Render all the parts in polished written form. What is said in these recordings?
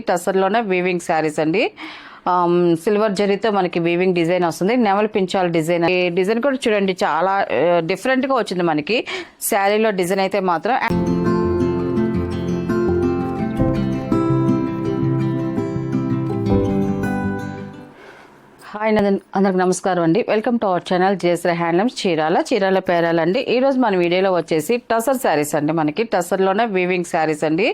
టసర్లోనే weaving saris అండి. Silver జరీతో మనకి వీవింగ్ డిజైన్ వస్తుంది. నెమలి పించాల్ డిజైన్. ఈ డిజైన్ కూడా చూడండి చాలా డిఫరెంట్గా వచ్చింది మనకి శారీలో డిజైన్ అయితే మాత్రం. హాయ్ అందరికి నమస్కారం అండి. Welcome to our channel Jayasri handlooms Chirala పేరాలండి. ఈరోజు మన వీడియోలో వచ్చేసి టసర్ శారీస్ అండి. మనకి టసర్లోనే వీవింగ్ శారీస్ అండి.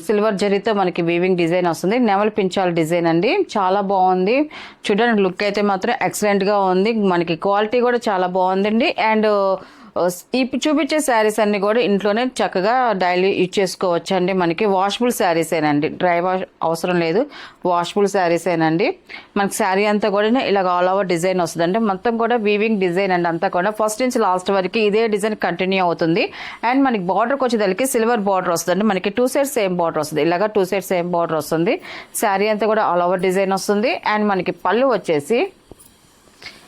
సిల్వర్ జరీతో మనకి వీవింగ్ డిజైన్ వస్తుంది. నెమలి పించాల్ డిజైన్ అండి. చాలా బాగుంది చూడండి. లుక్ అయితే మాత్రం ఎక్సలెంట్గా ఉంది. మనకి క్వాలిటీ కూడా చాలా బాగుందండి. అండ్ ఇప్పుడు చూపించే శారీస్ అన్ని కూడా ఇంట్లోనే చక్కగా డైలీ యూజ్ చేసుకోవచ్చు అండి. మనకి వాషబుల్ శారీసేనండి, డ్రై వాష్ అవసరం లేదు, వాషబుల్ శారీసేనండి. మనకి శారీ అంతా కూడా ఇలాగ ఆల్ ఓవర్ డిజైన్ వస్తుందండి. మొత్తం కూడా వీవింగ్ డిజైన్ అండి. అంతా కూడా ఫస్ట్ నుంచి లాస్ట్ వరకు ఇదే డిజైన్ కంటిన్యూ అవుతుంది. అండ్ మనకి బార్డర్కి వచ్చేదానికి సిల్వర్ బార్డర్ వస్తుందండి. మనకి 2 సైడ్స్ సేమ్ బార్డర్ వస్తుంది. ఇలాగా 2 సైడ్స్ సేమ్ బార్డర్ వస్తుంది. శారీ అంతా కూడా ఆల్ ఓవర్ డిజైన్ వస్తుంది. అండ్ మనకి పళ్ళు వచ్చేసి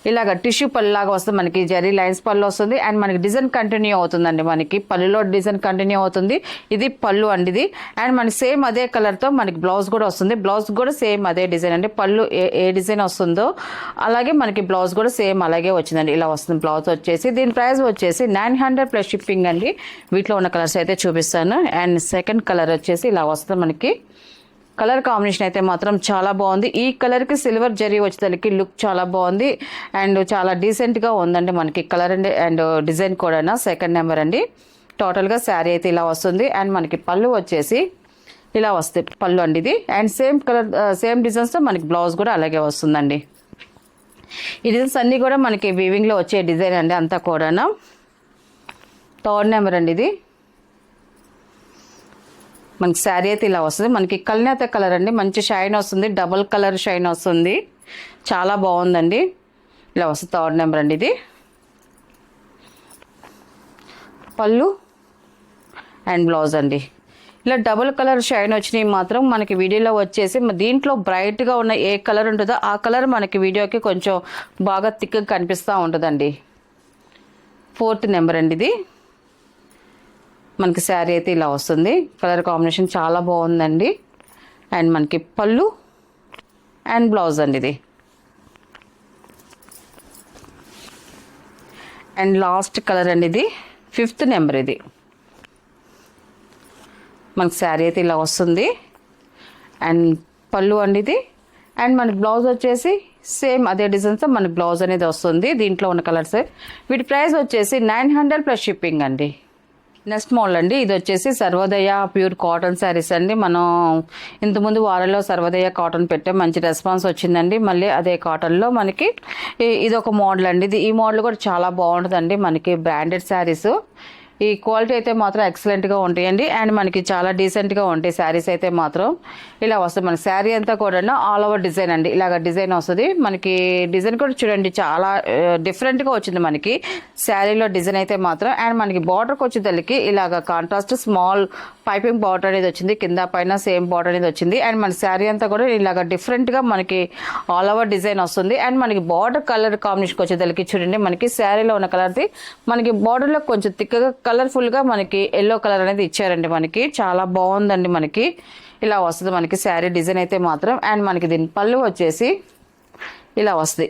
ఇలాగ టిష్యూ పళ్ళు లాగా వస్తుంది. మనకి జరీ లైన్స్ పళ్ళు వస్తుంది. అండ్ మనకి డిజైన్ కంటిన్యూ అవుతుందండి. మనకి పళ్ళులో డిజైన్ కంటిన్యూ అవుతుంది. ఇది పళ్ళు అండి ఇది. అండ్ మనకి సేమ్ అదే కలర్తో మనకి బ్లౌజ్ కూడా వస్తుంది. బ్లౌజ్ కూడా సేమ్ అదే డిజైన్ అండి. పళ్ళు ఏ డిజైన్ వస్తుందో అలాగే మనకి బ్లౌజ్ కూడా సేమ్ అలాగే వచ్చిందండి. ఇలా వస్తుంది బ్లౌజ్ వచ్చేసి. దీని ప్రైస్ వచ్చేసి 900 ప్లస్ షిప్పింగ్ అండి. వీటిలో ఉన్న కలర్స్ అయితే చూపిస్తాను. అండ్ సెకండ్ కలర్ వచ్చేసి ఇలా వస్తుంది. మనకి కలర్ కాంబినేషన్ అయితే మాత్రం చాలా బాగుంది. ఈ కలర్కి సిల్వర్ జరీ వచ్చేదానికి లుక్ చాలా బాగుంది. అండ్ చాలా డీసెంట్గా ఉందండి మనకి కలర్ అండ్ డిజైన్ కూడా. సెకండ్ నెంబర్ అండి. టోటల్గా శారీ అయితే ఇలా వస్తుంది. అండ్ మనకి పళ్ళు వచ్చేసి ఇలా వస్తాయి పళ్ళు అండి ఇది. అండ్ సేమ్ కలర్ సేమ్ డిజైన్స్తో మనకి బ్లౌజ్ కూడా అలాగే వస్తుందండి. ఈ డిజైన్స్ అన్నీ కూడా మనకి వీవింగ్లో వచ్చే డిజైన్ అండి అంతా కూడా. థర్డ్ నెంబర్ అండి ఇది. మనకి శారీ అయితే ఇలా వస్తుంది. మనకి కల్నేత కలర్ అండి. మంచి షైన్ వస్తుంది. డబుల్ కలర్ షైన్ వస్తుంది. చాలా బాగుందండి. ఇలా వస్తుంది. థర్డ్ నెంబర్ అండి ఇది. పళ్ళు అండ్ బ్లౌజ్ అండి. ఇలా డబుల్ కలర్ షైన్ వచ్చినవి మాత్రం మనకి వీడియోలో వచ్చేసి దీంట్లో బ్రైట్గా ఉన్న ఏ కలర్ ఉంటుందో ఆ కలర్ మనకి వీడియోకి కొంచెం బాగా థిక్గా కనిపిస్తూ ఉంటుందండి. ఫోర్త్ నెంబర్ అండి ఇది. మనకి శారీ అయితే ఇలా వస్తుంది. కలర్ కాంబినేషన్ చాలా బాగుందండి. అండ్ మనకి పళ్ళు అండ్ బ్లౌజ్ అండి ఇది. అండ్ లాస్ట్ కలర్ అండి ఇది. ఫిఫ్త్ నెంబర్ ఇది. మనకి శారీ అయితే ఇలా వస్తుంది. అండ్ పళ్ళు అండి ఇది. అండ్ మనకి బ్లౌజ్ వచ్చేసి సేమ్ అదే డిజైన్స్తో మనకి బ్లౌజ్ అనేది వస్తుంది. దీంట్లో ఉన్న కలర్స్. వీటి ప్రైస్ వచ్చేసి 900 ప్లస్ షిప్పింగ్ అండి. నెక్స్ట్ మోడల్ అండి. ఇది వచ్చేసి సర్వోదయ ప్యూర్ కాటన్ శారీస్ అండి. మనం ఇంతకుముందు వారంలో సర్వోదయ కాటన్ పెట్టే మంచి రెస్పాన్స్ వచ్చిందండి. మళ్ళీ అదే కాటన్లో మనకి ఇది ఒక మోడల్ అండి. ఈ మోడల్ కూడా చాలా బాగుంటుందండి. మనకి బ్రాండెడ్ శారీస్. ఈ క్వాలిటీ అయితే మాత్రం ఎక్సలెంట్గా ఉంటాయండి. అండ్ మనకి చాలా డీసెంట్గా ఉంటాయి శారీస్ అయితే మాత్రం. ఇలా వస్తుంది. మనకి శారీ అంతా కూడా ఆల్ ఓవర్ డిజైన్ అండి. ఇలాగ డిజైన్ వస్తుంది. మనకి డిజైన్ కూడా చూడండి చాలా డిఫరెంట్గా వచ్చింది మనకి శారీలో డిజైన్ అయితే మాత్రం. అండ్ మనకి బార్డర్కి వచ్చేదానికి ఇలాగ కాంట్రాస్ట్ స్మాల్ పైపింగ్ బార్డర్ అనేది వచ్చింది. కింద పైన సేమ్ బార్డర్ అనేది వచ్చింది. అండ్ మన శారీ అంతా కూడా ఇలాగ డిఫరెంట్గా మనకి ఆల్ ఓవర్ డిజైన్ వస్తుంది. అండ్ మనకి బార్డర్ కలర్ కాంబినేషన్కి వచ్చేదానికి చూడండి మనకి శారీలో ఉన్న కలర్ది మనకి బార్డర్లో కొంచెం థిక్గా కలర్ఫుల్గా మనకి ఎల్లో కలర్ అనేది ఇచ్చారండి. మనకి చాలా బాగుందండి. మనకి ఇలా వస్తుంది మనకి శారీ డిజైన్ అయితే మాత్రం. అండ్ మనకి దీని పళ్ళు వచ్చేసి ఇలా వస్తుంది.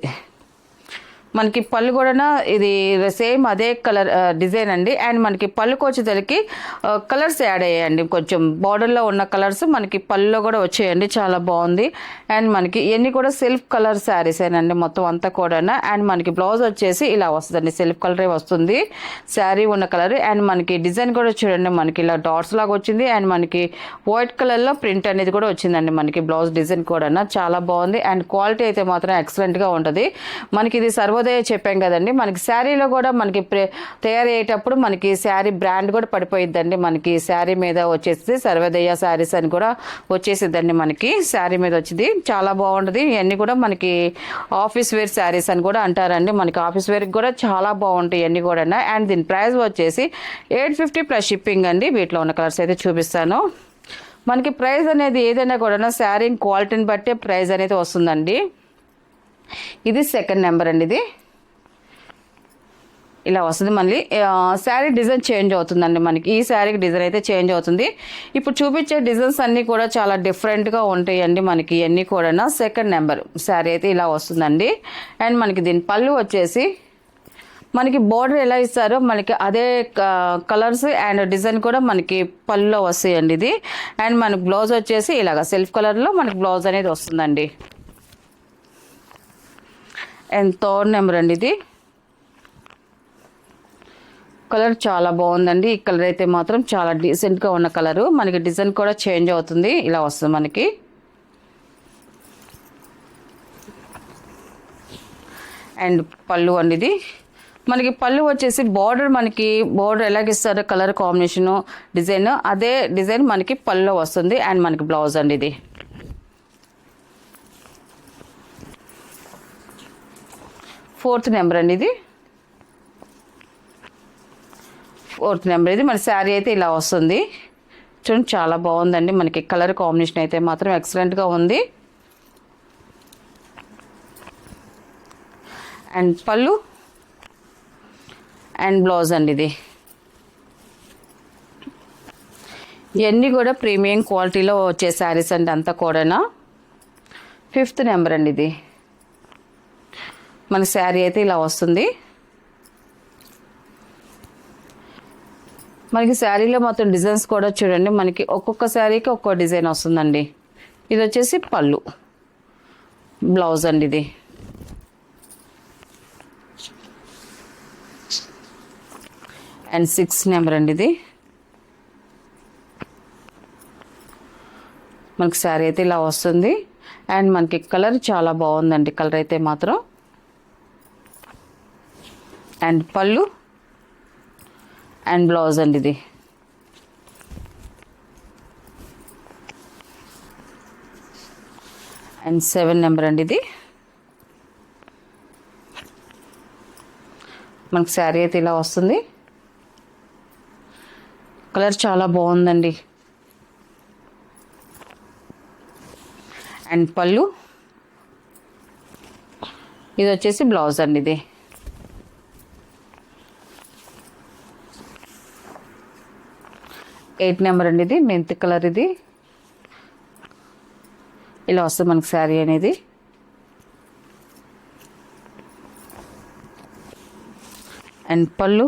మనకి పళ్ళు కూడా ఇది సేమ్ అదే కలర్ డిజైన్ అండి. అండ్ మనకి పళ్ళుకి వచ్చేసరికి కలర్స్ యాడ్ అయ్యాయండి. కొంచెం బార్డర్లో ఉన్న కలర్స్ మనకి పళ్ళులో కూడా వచ్చాయండి. చాలా బాగుంది. అండ్ మనకి ఇవన్నీ కూడా సెల్ఫ్ కలర్ శారీస్ ఏనండి మొత్తం అంతా కూడా. అండ్ మనకి బ్లౌజ్ వచ్చేసి ఇలా వస్తుందండి. సెల్ఫ్ కలరే వస్తుంది శారీ ఉన్న కలర్. అండ్ మనకి డిజైన్ కూడా చూడండి మనకి ఇలా డాట్స్ లాగా వచ్చింది. అండ్ మనకి వైట్ కలర్లో ప్రింట్ అనేది కూడా వచ్చిందండి. మనకి బ్లౌజ్ డిజైన్ కూడా చాలా బాగుంది. అండ్ క్వాలిటీ అయితే మాత్రం ఎక్సలెంట్గా ఉంటుంది. మనకి ఇది సర్వోదయ చెప్పాం కదండి. మనకి శారీలో కూడా మనకి తయారయ్యేటప్పుడు మనకి శారీ బ్రాండ్ కూడా పడిపోయిద్దండి. మనకి శారీ మీద వచ్చేసి సర్వోదయ శారీస్ అని కూడా వచ్చేసిద్దండి. మనకి శారీ మీద వచ్చింది. చాలా బాగుంటుంది. ఇవన్నీ కూడా మనకి ఆఫీస్ వేర్ శారీస్ అని కూడా అంటారండి. మనకి ఆఫీస్ వేర్కి కూడా చాలా బాగుంటాయి ఇవన్నీ కూడా. అండ్ దీని ప్రైస్ వచ్చేసి 850 ప్లస్ షిప్పింగ్ అండి. వీటిలో ఉన్న కలర్స్ అయితే చూపిస్తాను. మనకి ప్రైస్ అనేది ఏదైనా కూడా శారీ క్వాలిటీని బట్టే ప్రైస్ అనేది వస్తుందండి. ఇది సెకండ్ నెంబర్ అండి. ఇది ఇలా వస్తుంది. మళ్ళీ శారీ డిజైన్ చేంజ్ అవుతుందండి. మనకి ఈ శారీకి డిజైన్ అయితే చేంజ్ అవుతుంది. ఇప్పుడు చూపించే డిజైన్స్ అన్నీ కూడా చాలా డిఫరెంట్గా ఉంటాయండి. మనకి ఇవన్నీ కూడా సెకండ్ నెంబర్ శారీ అయితే ఇలా వస్తుందండి. అండ్ మనకి దీని పళ్ళు వచ్చేసి మనకి బోర్డర్ ఎలా ఇస్తారో మనకి అదే కలర్స్ అండ్ డిజైన్ కూడా మనకి పళ్ళులో వస్తాయండి ఇది. అండ్ మనకి బ్లౌజ్ వచ్చేసి ఇలాగ సెల్ఫ్ కలర్లో మనకి బ్లౌజ్ అనేది వస్తుందండి. అండ్ థర్డ్ నెంబర్ అండి ఇది. కలర్ చాలా బాగుందండి. ఈ కలర్ అయితే మాత్రం చాలా డీసెంట్గా ఉన్న కలరు. మనకి డిజైన్ కూడా చేంజ్ అవుతుంది. ఇలా వస్తుంది మనకి. అండ్ పళ్ళు అండి ఇది. మనకి పళ్ళు వచ్చేసి బార్డర్ ఎలాగిస్తారో కలర్ కాంబినేషను డిజైన్ అదే డిజైన్ మనకి పళ్ళులో వస్తుంది. అండ్ మనకి బ్లౌజ్ అండి ఇది. ఫోర్త్ నెంబర్ అండి ఇది. ఫోర్త్ నెంబర్ ఇది. మన శారీ అయితే ఇలా వస్తుంది. చూడండి చాలా బాగుందండి. మనకి కలర్ కాంబినేషన్ అయితే మాత్రం ఎక్సలెంట్గా ఉంది. అండ్ పళ్ళు అండ్ బ్లౌజ్ అండి ఇది. ఇవన్నీ కూడా ప్రీమియం క్వాలిటీలో వచ్చే శారీస్ అండి అంతా కూడా. ఫిఫ్త్ నెంబర్ అండి ఇది. మన శారీ అయితే ఇలా వస్తుంది. మనకి శారీలో మొత్తం డిజైన్స్ కూడా చూడండి. మనకి ఒక్కొక్క శారీకి ఒక్కో డిజైన్ వస్తుందండి. ఇది వచ్చేసి పళ్ళు, బ్లౌజ్ అండి ఇది. అండ్ 6 నెంబర్ అండి ఇది. మనకి శారీ అయితే ఇలా వస్తుంది. అండ్ మనకి కలర్ చాలా బాగుందండి. కలర్ అయితే మాత్రం. అండ్ పళ్ళు అండ్ బ్లౌజ్ అండి ఇది. అండ్ 7 నెంబర్ అండి ఇది. మనకి శారీ అయితే ఇలా వస్తుంది. కలర్ చాలా బాగుందండి. అండ్ పళ్ళు ఇది వచ్చేసి బ్లౌజ్ అండి ఇది. ఎయిట్ నెంబర్ అండి ఇది. మెంతి కలర్ ఇది. ఇలా వస్తుంది మనకి శారీ అనేది. అండ్ పళ్ళు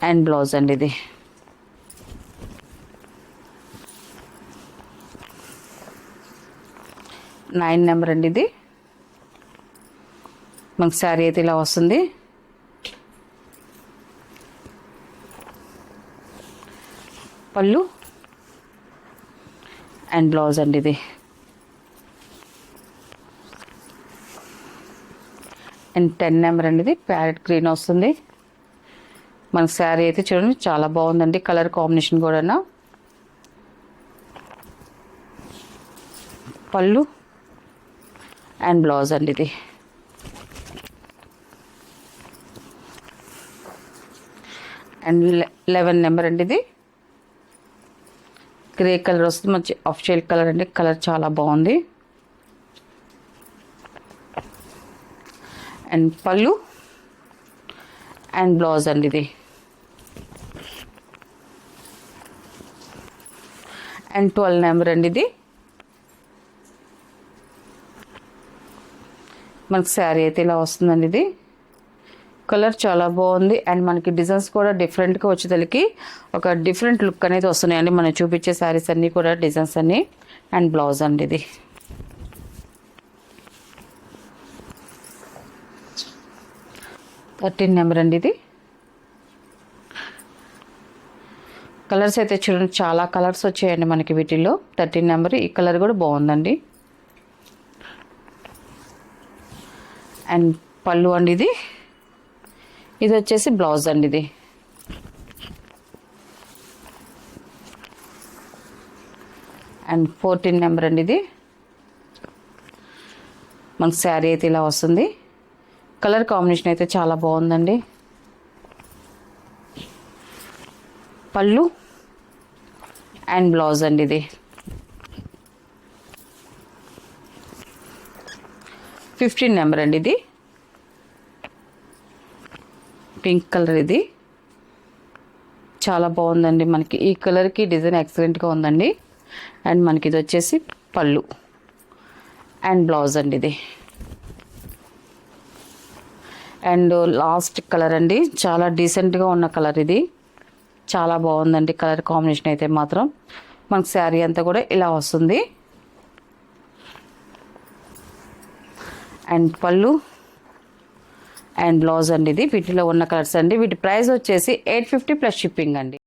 అండ్ బ్లౌజ్ అండి ఇది. నైన్ నెంబర్ అండి ఇది. మనకి శారీ అయితే ఇలా వస్తుంది. పళ్ళు అండ్ బ్లౌజ్ అండి ఇది. అండ్ 10 నెంబర్ అండి ఇది. ప్యారెట్ గ్రీన్ వస్తుంది. మనకి శారీ అయితే చూడండి చాలా బాగుందండి. కలర్ కాంబినేషన్ కూడా. పళ్ళు అండ్ బ్లౌజ్ అండి ఇది. అండ్ 11 నెంబర్ అండి ఇది. గ్రే కలర్ వస్తుంది. మంచి ఆఫ్-షేడ్ కలర్ అండి. కలర్ చాలా బాగుంది. అండ్ పళ్ళు అండ్ బ్లౌజ్ అండి ఇది. అండ్ 12 నెంబర్ అండి ఇది. మనకి శారీ అయితే ఇలా వస్తుందండి ఇది. కలర్ చాలా బాగుంది. అండ్ మనకి డిజైన్స్ కూడా డిఫరెంట్గా వచ్చేసరికి ఒక డిఫరెంట్ లుక్ అనేది వస్తున్నాయండి. మనం చూపించే శారీస్ అన్నీ కూడా డిజైన్స్ అన్నీ. అండ్ బ్లౌజ్ అండి ఇది. థర్టీన్ నెంబర్ అండి ఇది. కలర్స్ అయితే చూడండి చాలా కలర్స్ వచ్చాయండి మనకి వీటిల్లో. 13 నెంబర్. ఈ కలర్ కూడా బాగుందండి. అండ్ పళ్ళు అండి ఇది. ఇది వచ్చేసి బ్లౌజ్ అండి ఇది. అండ్ 14 నెంబర్ అండి ఇది. మనకి శారీ అయితే ఇలా వస్తుంది. కలర్ కాంబినేషన్ అయితే చాలా బాగుందండి. పళ్ళు అండ్ బ్లౌజ్ అండి ఇది. 15 నెంబర్ అండి ఇది. పింక్ కలర్ ఇది చాలా బాగుందండి. మనకి ఈ కలర్కి డిజైన్ ఎక్సలెంట్గా ఉందండి. అండ్ మనకి ఇది వచ్చేసి పళ్ళు అండ్ బ్లౌజ్ అండి ఇది. అండ్ లాస్ట్ కలర్ అండి, చాలా డీసెంట్గా ఉన్న కలర్ ఇది. చాలా బాగుందండి కలర్ కాంబినేషన్ అయితే మాత్రం. మనకు శారీ అంతా కూడా ఇలా వస్తుంది. అండ్ పళ్ళు అండ్ బ్లౌజ్ అండి ఇది. వీటిలో ఉన్న కలర్స్ అండి. వీటి ప్రైస్ వచ్చేసి 850 ప్లస్ షిప్పింగ్ అండి.